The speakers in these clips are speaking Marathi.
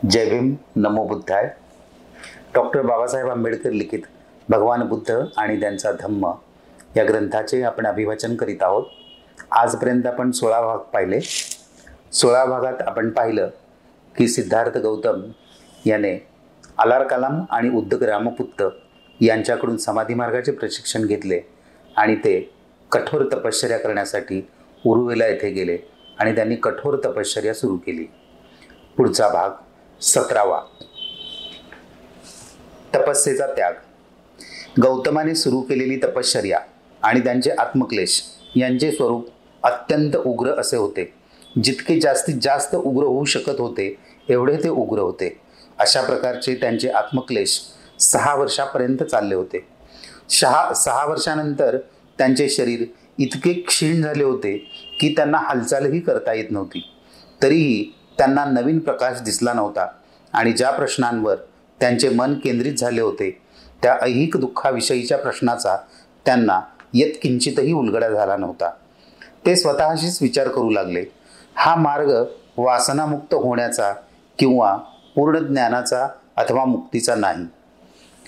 जय भीम, नमो बुद्धाय. डॉक्टर बाबासाहेब आंबेडकर लिखित भगवान बुद्ध आणि त्यांचा धम्म या ग्रंथाचे आपण अभिवाचन करीत आहोत. आजपर्यंत आपण 16 भाग पाहिले. 16 भागात आपण पाहिलं की सिद्धार्थ गौतम याने आलार कलाम आणि उद्दक रामपुत्त यांच्याकडून समाधी मार्गाचे प्रशिक्षण घेतले आणि ते कठोर तपश्चर्या करण्यासाठी उरुवेला येथे गेले आणि त्यांनी कठोर तपश्चर्या सुरू केली. पुढचा भाग 17वा, तपस्येचा त्याग. गौतमाने सुरू केलेली तपश्चर्या आणि त्यांचे आत्मक्लेश यांचे स्वरूप अत्यंत उग्र असे होते. जितके जास्तीत जास्त उग्र होऊ शकत होते एवढे ते उग्र होते. अशा प्रकारचे त्यांचे आत्मक्लेश 6 वर्षापर्यंत चालले होते. 6 वर्षानंतर त्यांचे शरीर इतके क्षीण झाले होते की त्यांना हालचालही करता येत नव्हती. तरीही त्यांना नवीन प्रकाश दिसला नव्हता आणि ज्या प्रश्नांवर त्यांचे मन केंद्रित झाले होते त्या ऐहिक दुःखाविषयीच्या प्रश्नाचा त्यांना यत्किंचितही उलगडा झाला नव्हता. ते स्वतःशीच विचार करू लागले, हा मार्ग वासनामुक्त होण्याचा किंवा पूर्ण ज्ञानाचा अथवा मुक्तीचा नाही.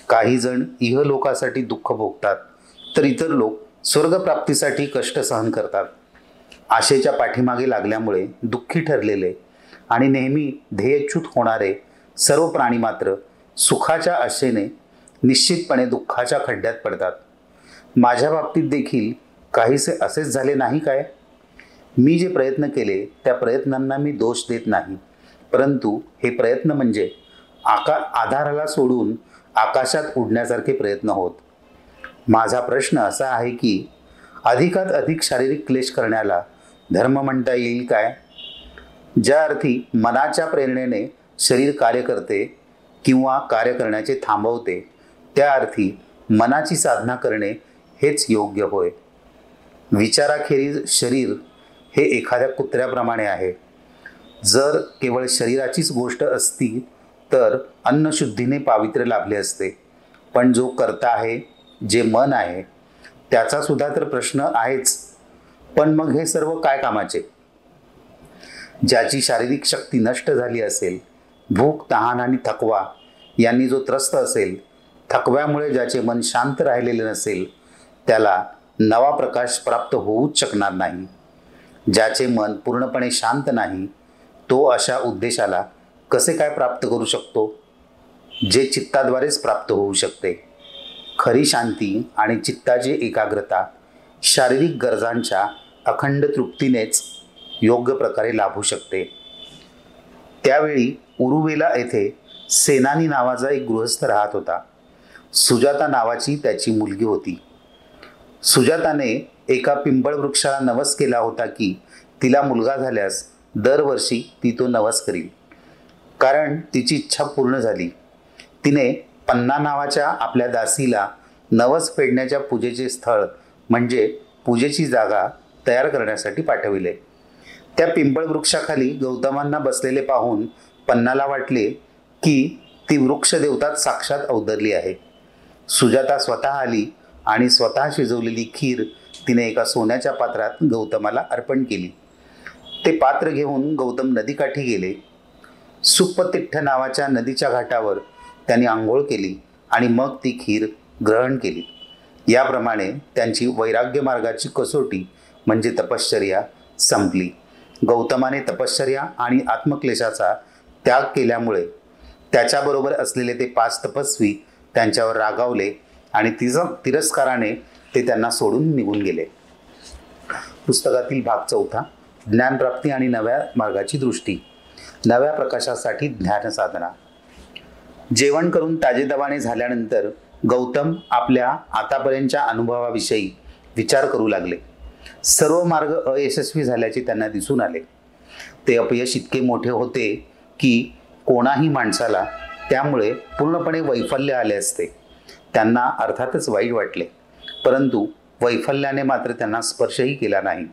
काही जण इहलोकासाठी दुःख भोगतात तर इतर लोक स्वर्गप्राप्तीसाठी कष्ट सहन करतात. आशेच्या पाठीमागे लागल्यामुळे दुःखी ठरलेले आणि नेहमी ध्येयच्युत होणारे सर्व प्राणी मात्र सुखाच्या आशेने निश्चितपणे दुःखाच्या खड्ड्यात पडतात. माझ्या बाबतीत देखील काहीसे असेच झाले नाही काय? मी जे प्रयत्न केले त्या प्रयत्नांना मी दोष देत नाही, परंतु हे प्रयत्न म्हणजे आधाराला सोडून आकाशात उडण्यासारखे प्रयत्न होत. माझा प्रश्न असा आहे की अधिकात अधिक शारीरिक क्लेश करण्याला धर्म म्हणता येईल काय? ज्या अर्थी मनाच्या प्रेरणेने शरीर कार्य करते किंवा कार्य करण्याचे थांबवते त्या अर्थी मनाची साधना करणे हेच योग्य होय. विचाराखेरीज शरीर हे एखाद्या कुत्र्याप्रमाणे आहे. जर केवळ शरीराचीच गोष्ट असती तर अन्नशुद्धीने पावित्र्य लाभले असते. पण जो कर्ता आहे, जे मन आहे, त्याचा सुद्धा तर प्रश्न आहेच. पण मग हे सर्व काय कामाचे? ज्याची शारीरिक शक्ती नष्ट झाली असेल, भूक, तहान आणि थकवा यांनी जो त्रस्त असेल, थकव्यामुळे ज्याचे मन शांत राहिलेले नसेल, त्याला नवा प्रकाश प्राप्त होऊच शकणार नाही. ज्याचे मन पूर्णपणे शांत नाही तो अशा उद्देशाला कसे काय प्राप्त करू शकतो, जे चित्ताद्वारेच प्राप्त होऊ शकते. खरी शांती आणि चित्ताची एकाग्रता शारीरिक गरजांच्या अखंड तृप्तीनेच योग्य प्रकारे लाभू शकते. त्यावेळी उरुवेला येथे सेनानी नावाचा एक गृहस्थ राहत होता. सुजाता नावाची त्याची मुलगी होती. सुजाताने एका पिंपळ वृक्षाला नवस केला होता की तिला मुलगा झाल्यास दरवर्षी ती तो नवस करील. कारण तिची इच्छा पूर्ण झाली. तिने पन्ना नावाच्या आपल्या दासीला नवस फेडण्याच्या पूजेचे स्थळ म्हणजे पूजेची जागा तयार करण्यासाठी पाठविले. त्या पिंपळ वृक्षाखाली गौतमांना बसलेले पाहून पन्नाला वाटले की ती वृक्ष देवताच साक्षात अवतरली आहे. सुजाता स्वतः आली आणि स्वतः शिजवलेली खीर तिने एका सोन्याच्या पात्रात गौतमाला अर्पण केली. ते पात्र घेऊन गौतम नदीकाठी गेले. सुप्पतिठ्ठ नावाच्या नदीच्या घाटावर त्यांनी आंघोळ केली आणि मग ती खीर ग्रहण केली. याप्रमाणे त्यांची वैराग्य मार्गाची कसोटी म्हणजे तपश्चर्या संपली. गौतमाने तपश्चर्या आणि आत्मक्लेशाचा त्याग केल्यामुळे त्याच्याबरोबर असलेले ते 5 तपस्वी त्यांच्यावर रागावले आणि तिरस्काराने ते त्यांना सोडून निघून गेले. पुस्तकातील भाग 4, ज्ञानप्राप्ती आणि नव्या मार्गाची दृष्टी. नव्या प्रकाशासाठी ध्यान साधना. जेवण करून ताजेतवाने झाल्यानंतर गौतम आपल्या आतापर्यंतच्या अनुभवाविषयी विचार करू लागले. सर्व मार्ग अयशस्वी झाल्याचे त्यांना दिसून आले. ते अपयश इतके मोठे होते की कोणाही माणसाला त्यामुळे पूर्णपणे वैफल्य आले असते. त्यांना अर्थातच वाईट वाटले, परंतु वैफल्याने मात्र त्यांना स्पर्शही केला नाही.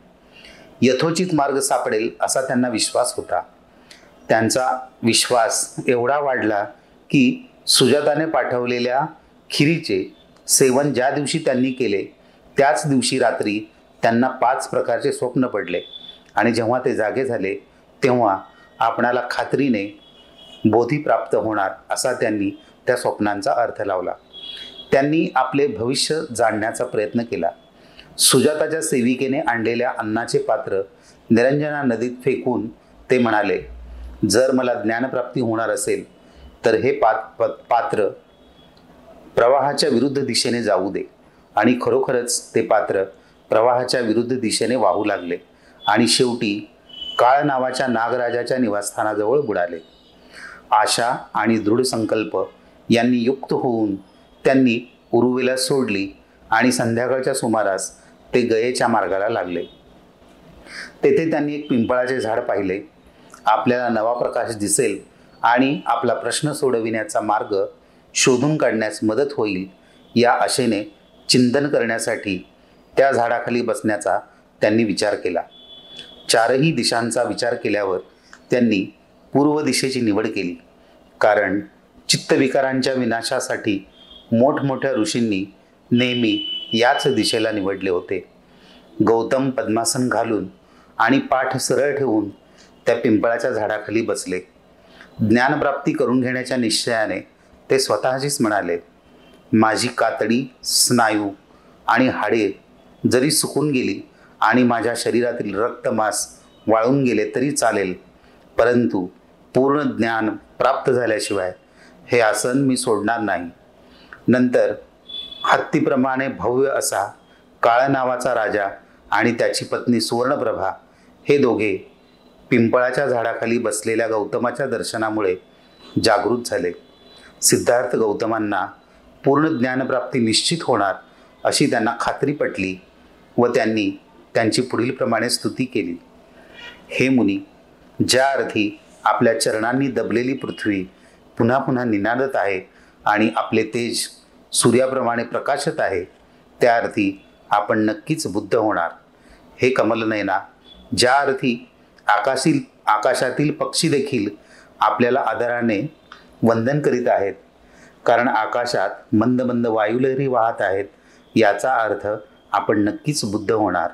यथोचित मार्ग सापडेल असा त्यांना विश्वास होता. त्यांचा विश्वास एवढा वाढला की सुजाताने पाठवलेल्या खिरीचे सेवन ज्या दिवशी त्यांनी केले त्याच दिवशी रात्री त्यांना 5 प्रकारचे स्वप्न पडले आणि जेव्हा ते जागे झाले तेव्हा आपणाला खात्रीने बोधी प्राप्त होणार असा त्यांनी त्या स्वप्नांचा अर्थ लावला. त्यांनी आपले भविष्य जाणण्याचा प्रयत्न केला. सुजाताच्या सेविकेने आणलेल्या अन्नाचे पात्र निरंजना नदीत फेकून ते म्हणाले, जर मला ज्ञानप्राप्ती होणार असेल तर हे पात्र प्रवाहाच्या विरुद्ध दिशेने जाऊ दे. आणि खरोखरच ते पात्र प्रवाहाच्या विरुद्ध दिशेने वाहू लागले आणि शेवटी काळ नावाच्या नागराजाच्या निवासस्थानाजवळ बुडाले. आशा आणि दृढ संकल्प यांनी युक्त होऊन त्यांनी उरुवेला सोडली आणि संध्याकाळच्या सुमारास ते गयेच्या मार्गाला लागले. तेथे त्यांनी एक पिंपळाचे झाड पाहिले. आपल्याला नवा प्रकाश दिसेल आणि आपला प्रश्न सोडविण्याचा मार्ग शोधून काढण्यास मदत होईल या आशेने चिंतन करण्यासाठी त्या झाडाखाली बसण्याचा त्यांनी विचार केला. चारही दिशांचा विचार केल्यावर त्यांनी पूर्व दिशेची निवड केली, कारण चित्तविकारांच्या विनाशासाठी मोठमोठ्या ऋषींनी नेहमी याच दिशेला निवडले होते. गौतम पद्मासन घालून आणि पाठ सरळ ठेवून त्या पिंपळाच्या झाडाखाली बसले. ज्ञानप्राप्ती करून घेण्याच्या निश्चयाने ते स्वतःशीच म्हणाले, माझी कातडी, स्नायू आणि हाडे जरी सुकून गेली आणि माझ्या शरीरातील रक्तमांस वाळून गेले तरी चालेल, परंतु पूर्ण ज्ञान प्राप्त झाल्याशिवाय हे आसन मी सोडणार नाही. नंतर हत्तीप्रमाणे भव्य असा काळ नावाचा राजा आणि त्याची पत्नी सुवर्णप्रभा हे दोघे पिंपळाच्या झाडाखाली बसलेल्या गौतमाच्या दर्शनामुळे जागृत झाले. सिद्धार्थ गौतमांना पूर्ण ज्ञानप्राप्ती निश्चित होणार अशी त्यांना खात्री पटली व त्यांनी त्यांची पुढीलप्रमाणे स्तुती केली. हे मुनी, ज्या अर्थी आपल्या चरणांनी दबलेली पृथ्वी पुन्हा पुन्हा निनादत आहे आणि आपले तेज सूर्याप्रमाणे प्रकाशत आहे, त्या अर्थी आपण नक्कीच बुद्ध होणार. हे कमलनयना, ज्या अर्थी आकाशातील पक्षी देखील आपल्याला आदराने वंदन करीत आहेत, कारण आकाशात मंद मंद वायुलहरी वाहत आहेत, याचा अर्थ आपण नक्कीच बुद्ध होणार.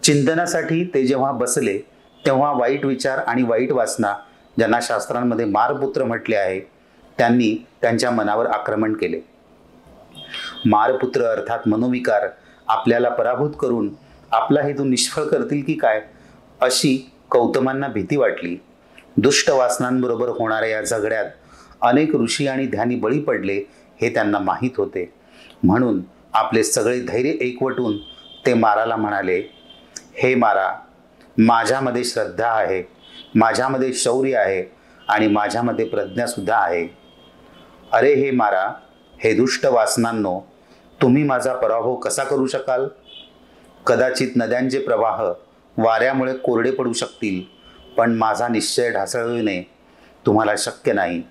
चिंतनासाठी ते जेव्हा बसले तेव्हा वाईट विचार आणि वाईट वासना, ज्यांना शास्त्रांमध्ये मारपुत्र म्हटले आहे, त्यांनी त्यांच्या मनावर आक्रमण केले. मारपुत्र अर्थात मनोविकार आपल्याला पराभूत करून आपला हेतू निष्फळ करतील की काय, अशी गौतमांना भीती वाटली. दुष्ट वासनांबरोबर होणाऱ्या या झगड्यात अनेक ऋषी आणि ध्यानी बळी पडले हे त्यांना माहीत होते. म्हणून आपले सगळे धैर्य एकवटून ते माराला म्हणाले, हे मारा, माझ्यामध्ये श्रद्धा आहे, माझ्यामध्ये शौर्य आहे आणि माझ्यामध्ये प्रज्ञासुद्धा आहे. अरे हे मारा, हे दुष्ट वासनांनो, तुम्ही माझा पराभव कसा करू शकाल? कदाचित नद्यांचे प्रवाह वाऱ्यामुळे कोरडे पडू शकतील, पण माझा निश्चय ढासळविणे तुम्हाला शक्य नाही.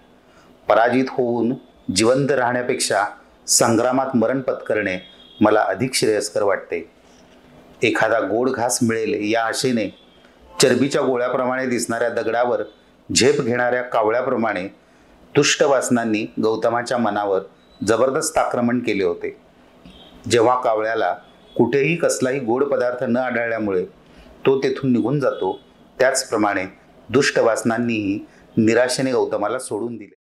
पराजित होऊन जिवंत राहण्यापेक्षा संग्रामात मरण पत्करणे मला अधिक श्रेयस्कर वाटते. एखादा गोड घास मिळेल या आशेने चरबीच्या गोळ्याप्रमाणे दिसणाऱ्या दगडावर झेप घेणाऱ्या कावळ्याप्रमाणे दुष्ट वासनांनी गौतमाच्या मनावर जबरदस्त आक्रमण केले होते. जेव्हा कावळ्याला कुठेही कसलाही गोड पदार्थ न आढळल्यामुळे तो तेथून निघून जातो, त्याचप्रमाणे दुष्ट वासनांनीही निराशेने गौतमाला सोडून दिले.